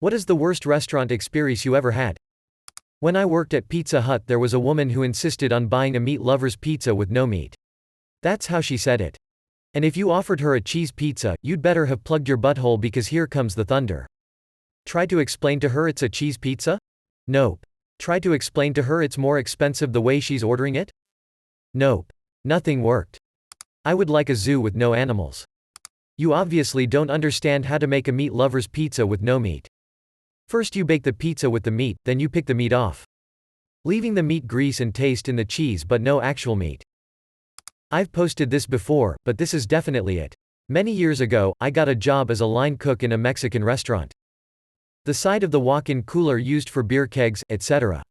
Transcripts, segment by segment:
What is the worst restaurant experience you ever had? When I worked at Pizza Hut, there was a woman who insisted on buying a meat lover's pizza with no meat. That's how she said it. And if you offered her a cheese pizza, you'd better have plugged your butthole because here comes the thunder. Try to explain to her it's a cheese pizza? Nope. Try to explain to her it's more expensive the way she's ordering it? Nope. Nothing worked. I would like a zoo with no animals. You obviously don't understand how to make a meat lover's pizza with no meat. First you bake the pizza with the meat, then you pick the meat off, leaving the meat grease and taste in the cheese but no actual meat. I've posted this before, but this is definitely it. Many years ago, I got a job as a line cook in a Mexican restaurant. The side of the walk-in cooler used for beer kegs, etc.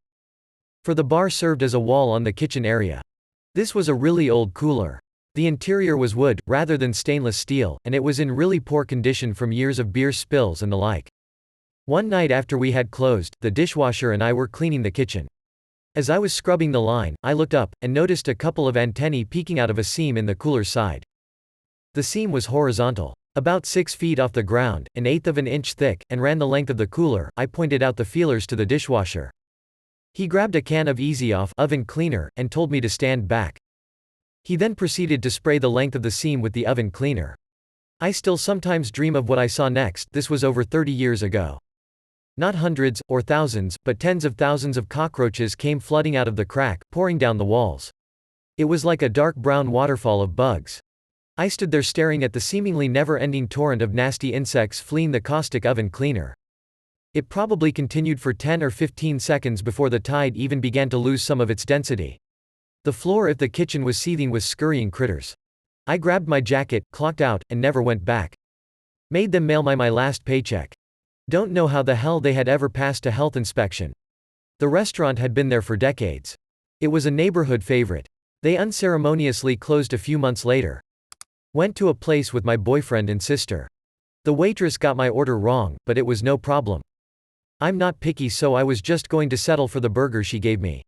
For the bar served as a wall on the kitchen area. This was a really old cooler. The interior was wood, rather than stainless steel, and it was in really poor condition from years of beer spills and the like. One night after we had closed, the dishwasher and I were cleaning the kitchen. As I was scrubbing the line, I looked up, and noticed a couple of antennae peeking out of a seam in the cooler's side. The seam was horizontal, about 6 feet off the ground, 1/8 of an inch thick, and ran the length of the cooler. I pointed out the feelers to the dishwasher. He grabbed a can of Easy Off oven cleaner, and told me to stand back. He then proceeded to spray the length of the seam with the oven cleaner. I still sometimes dream of what I saw next. This was over 30 years ago. Not hundreds, or thousands, but tens of thousands of cockroaches came flooding out of the crack, pouring down the walls. It was like a dark brown waterfall of bugs. I stood there staring at the seemingly never-ending torrent of nasty insects fleeing the caustic oven cleaner. It probably continued for 10 or 15 seconds before the tide even began to lose some of its density. The floor of the kitchen was seething with scurrying critters. I grabbed my jacket, clocked out, and never went back. Made them mail my last paycheck. Don't know how the hell they had ever passed a health inspection. The restaurant had been there for decades. It was a neighborhood favorite. They unceremoniously closed a few months later. Went to a place with my boyfriend and sister. The waitress got my order wrong, but it was no problem. I'm not picky, so I was just going to settle for the burger she gave me.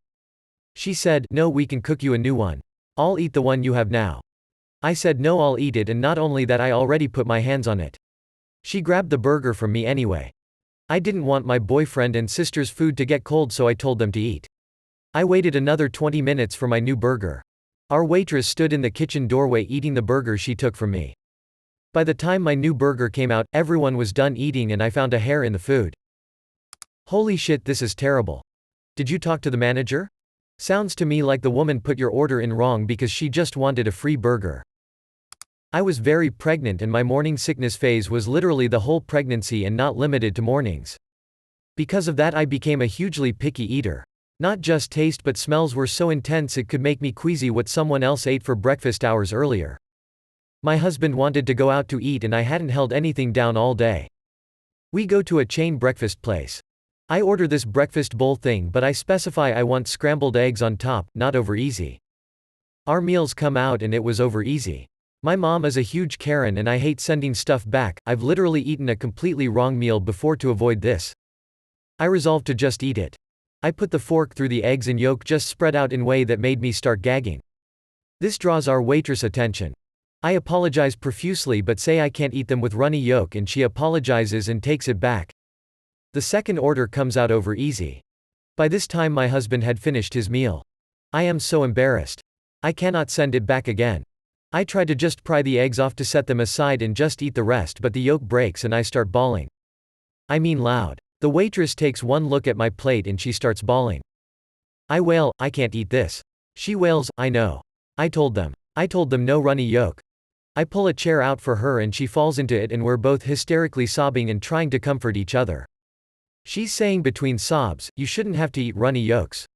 She said, "No, we can cook you a new one. I'll eat the one you have now." I said no, I'll eat it, and not only that, I already put my hands on it. She grabbed the burger from me anyway. I didn't want my boyfriend and sister's food to get cold, so I told them to eat. I waited another 20 minutes for my new burger. Our waitress stood in the kitchen doorway eating the burger she took from me. By the time my new burger came out, everyone was done eating and I found a hair in the food. Holy shit, this is terrible. Did you talk to the manager? Sounds to me like the woman put your order in wrong because she just wanted a free burger. I was very pregnant and my morning sickness phase was literally the whole pregnancy and not limited to mornings. Because of that, I became a hugely picky eater. Not just taste, but smells were so intense it could make me queasy what someone else ate for breakfast hours earlier. My husband wanted to go out to eat and I hadn't held anything down all day. We go to a chain breakfast place. I order this breakfast bowl thing, but I specify I want scrambled eggs on top, not over easy. Our meals come out and it was over easy. My mom is a huge Karen and I hate sending stuff back. I've literally eaten a completely wrong meal before to avoid this. I resolved to just eat it. I put the fork through the eggs and yolk just spread out in a way that made me start gagging. This draws our waitress' attention. I apologize profusely but say I can't eat them with runny yolk, and she apologizes and takes it back. The second order comes out over easy. By this time my husband had finished his meal. I am so embarrassed. I cannot send it back again. I try to just pry the eggs off to set them aside and just eat the rest, but the yolk breaks and I start bawling. I mean loud. The waitress takes one look at my plate and she starts bawling. I wail, "I can't eat this." She wails, "I know. I told them no runny yolk." I pull a chair out for her and she falls into it and we're both hysterically sobbing and trying to comfort each other. She's saying between sobs, "You shouldn't have to eat runny yolks.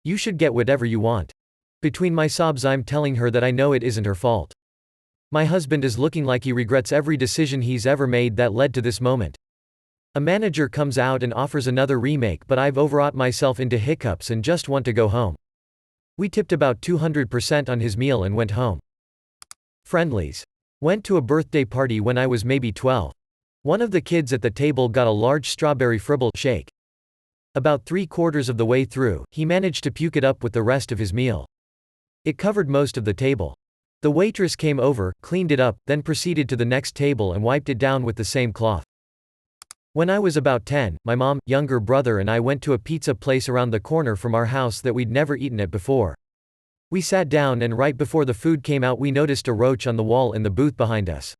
You should get whatever you want." Between my sobs I'm telling her that I know it isn't her fault. My husband is looking like he regrets every decision he's ever made that led to this moment. A manager comes out and offers another remake, but I've overwrought myself into hiccups and just want to go home. We tipped about 200% on his meal and went home. Friendlies. Went to a birthday party when I was maybe 12. One of the kids at the table got a large strawberry fribble shake. About 3/4 of the way through, he managed to puke it up with the rest of his meal. It covered most of the table. The waitress came over, cleaned it up, then proceeded to the next table and wiped it down with the same cloth. When I was about 10, my mom, younger brother and I went to a pizza place around the corner from our house that we'd never eaten at before. We sat down and right before the food came out we noticed a roach on the wall in the booth behind us.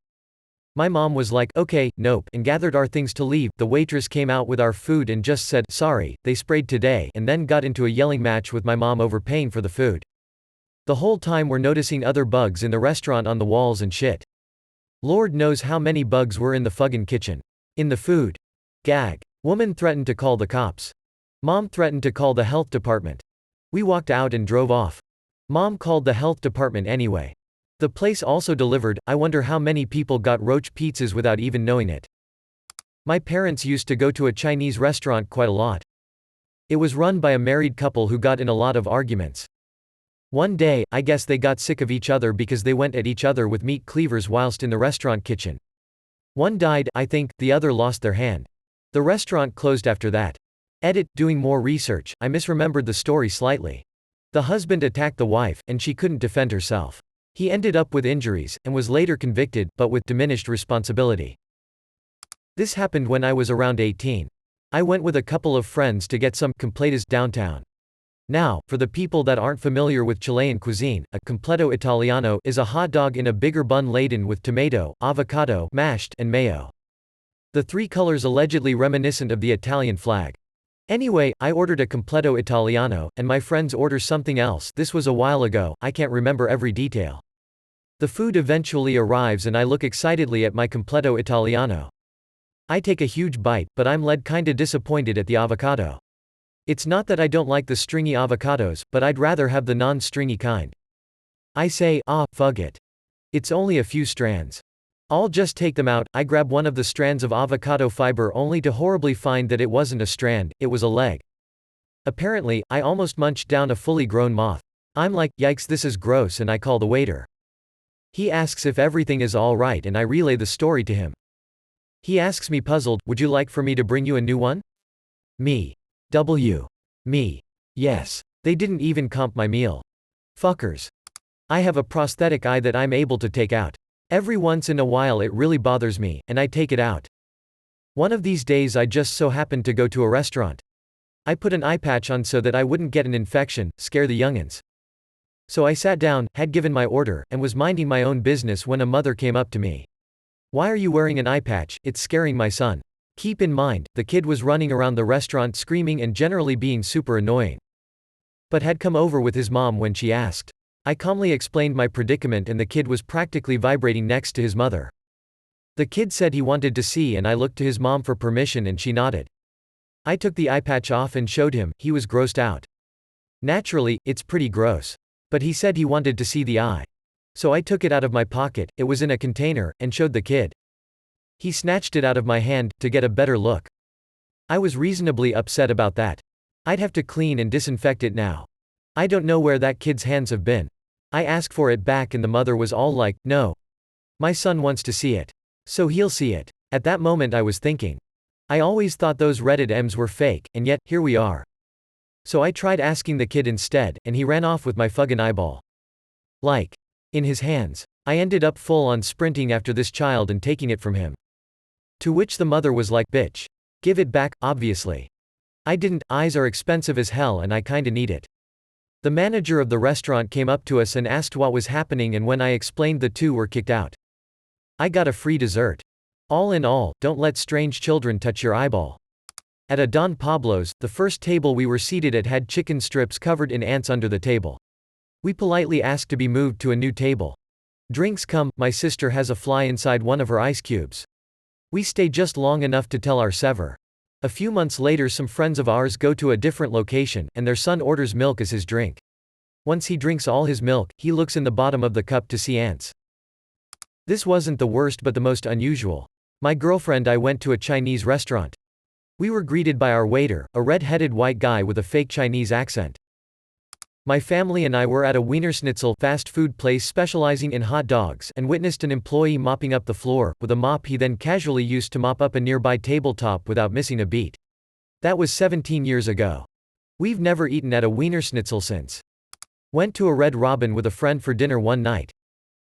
My mom was like, "Okay, nope," and gathered our things to leave. The waitress came out with our food and just said, "Sorry, they sprayed today," and then got into a yelling match with my mom over paying for the food. The whole time we're noticing other bugs in the restaurant on the walls and shit. Lord knows how many bugs were in the fucking kitchen. In the food. Gag. Woman threatened to call the cops. Mom threatened to call the health department. We walked out and drove off. Mom called the health department anyway. The place also delivered. I wonder how many people got roach pizzas without even knowing it. My parents used to go to a Chinese restaurant quite a lot. It was run by a married couple who got in a lot of arguments. One day, I guess they got sick of each other because they went at each other with meat cleavers whilst in the restaurant kitchen. One died, I think, the other lost their hand. The restaurant closed after that. Edit, doing more research, I misremembered the story slightly. The husband attacked the wife, and she couldn't defend herself. He ended up with injuries, and was later convicted, but with diminished responsibility. This happened when I was around 18. I went with a couple of friends to get some completas downtown. Now, for the people that aren't familiar with Chilean cuisine, a completo italiano is a hot dog in a bigger bun laden with tomato, avocado, mashed, and mayo. The three colors allegedly reminiscent of the Italian flag. Anyway, I ordered a completo italiano, and my friends order something else. This was a while ago, I can't remember every detail. The food eventually arrives and I look excitedly at my completo italiano. I take a huge bite, but I'm led kinda disappointed at the avocado. It's not that I don't like the stringy avocados, but I'd rather have the non-stringy kind. I say, fuck it. It's only a few strands. I'll just take them out. I grab one of the strands of avocado fiber only to horribly find that it wasn't a strand, it was a leg. Apparently, I almost munched down a fully grown moth. I'm like, yikes, this is gross, and I call the waiter. He asks if everything is alright and I relay the story to him. He asks me puzzled, would you like for me to bring you a new one? Me. Me. Yes. They didn't even comp my meal. Fuckers. I have a prosthetic eye that I'm able to take out. Every once in a while it really bothers me, and I take it out. One of these days I just so happened to go to a restaurant. I put an eye patch on so that I wouldn't get an infection, scare the youngins. So I sat down, had given my order, and was minding my own business when a mother came up to me. Why are you wearing an eye patch? It's scaring my son. Keep in mind, the kid was running around the restaurant screaming and generally being super annoying. But had come over with his mom when she asked. I calmly explained my predicament and the kid was practically vibrating next to his mother. The kid said he wanted to see and I looked to his mom for permission and she nodded. I took the eye patch off and showed him. He was grossed out. Naturally, it's pretty gross. But he said he wanted to see the eye. So I took it out of my pocket, it was in a container, and showed the kid. He snatched it out of my hand, to get a better look. I was reasonably upset about that. I'd have to clean and disinfect it now. I don't know where that kid's hands have been. I asked for it back and the mother was all like, no. My son wants to see it. So he'll see it. At that moment I was thinking. I always thought those Reddit memes were fake, and yet, here we are. So I tried asking the kid instead, and he ran off with my fucking eyeball. Like. In his hands. I ended up full on sprinting after this child and taking it from him. To which the mother was like, bitch. Give it back, obviously. I didn't, eyes are expensive as hell and I kinda need it. The manager of the restaurant came up to us and asked what was happening and when I explained the two were kicked out. I got a free dessert. All in all, don't let strange children touch your eyeball. At a Don Pablo's, the first table we were seated at had chicken strips covered in ants under the table. We politely asked to be moved to a new table. Drinks come, my sister has a fly inside one of her ice cubes. We stay just long enough to tell our sever. A few months later some friends of ours go to a different location, and their son orders milk as his drink. Once he drinks all his milk, he looks in the bottom of the cup to see ants. This wasn't the worst but the most unusual. My girlfriend I went to a Chinese restaurant. We were greeted by our waiter, a red-headed white guy with a fake Chinese accent. My family and I were at a Wienerschnitzel fast food place specializing in hot dogs and witnessed an employee mopping up the floor, with a mop he then casually used to mop up a nearby tabletop without missing a beat. That was 17 years ago. We've never eaten at a Wienerschnitzel since. Went to a Red Robin with a friend for dinner one night.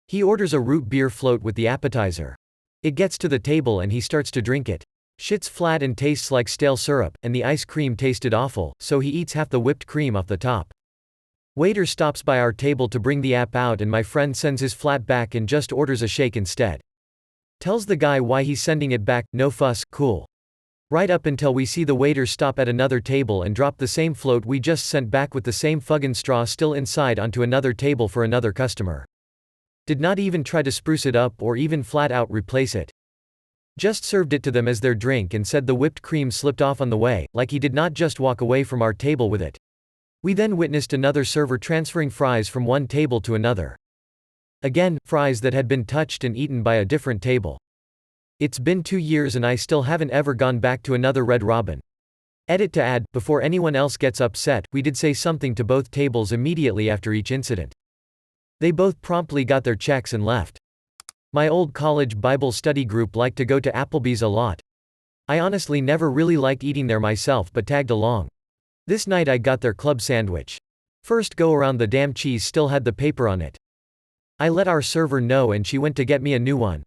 He orders a root beer float with the appetizer. It gets to the table and he starts to drink it. Shit's flat and tastes like stale syrup, and the ice cream tasted awful, so he eats half the whipped cream off the top. Waiter stops by our table to bring the app out and my friend sends his flat back and just orders a shake instead. Tells the guy why he's sending it back, no fuss, cool. Right up until we see the waiter stop at another table and drop the same float we just sent back with the same fucking straw still inside onto another table for another customer. Did not even try to spruce it up or even flat out replace it. Just served it to them as their drink and said the whipped cream slipped off on the way, like he did not just walk away from our table with it. We then witnessed another server transferring fries from one table to another. Again, fries that had been touched and eaten by a different table. It's been 2 years and I still haven't ever gone back to another Red Robin. Edit to add, before anyone else gets upset, we did say something to both tables immediately after each incident. They both promptly got their checks and left. My old college Bible study group liked to go to Applebee's a lot. I honestly never really liked eating there myself but tagged along. This night I got their club sandwich. First go around the damn cheese still had the paper on it. I let our server know and she went to get me a new one.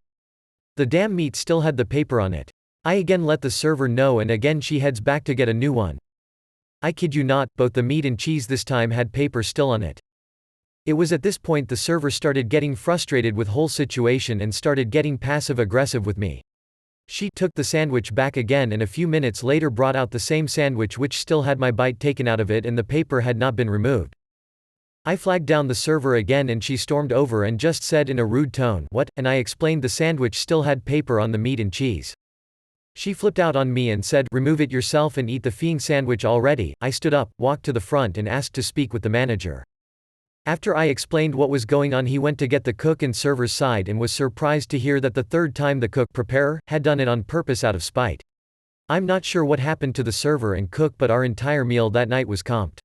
The damn meat still had the paper on it. I again let the server know and again she heads back to get a new one. I kid you not, both the meat and cheese this time had paper still on it. It was at this point the server started getting frustrated with whole situation and started getting passive aggressive with me. She took the sandwich back again and a few minutes later brought out the same sandwich which still had my bite taken out of it and the paper had not been removed. I flagged down the server again and she stormed over and just said in a rude tone, "What?" and I explained the sandwich still had paper on the meat and cheese. She flipped out on me and said, "Remove it yourself and eat the fiend sandwich already." I stood up, walked to the front and asked to speak with the manager. After I explained what was going on, he went to get the cook and server's side and was surprised to hear that the third time the cook preparer had done it on purpose out of spite. I'm not sure what happened to the server and cook but our entire meal that night was comped.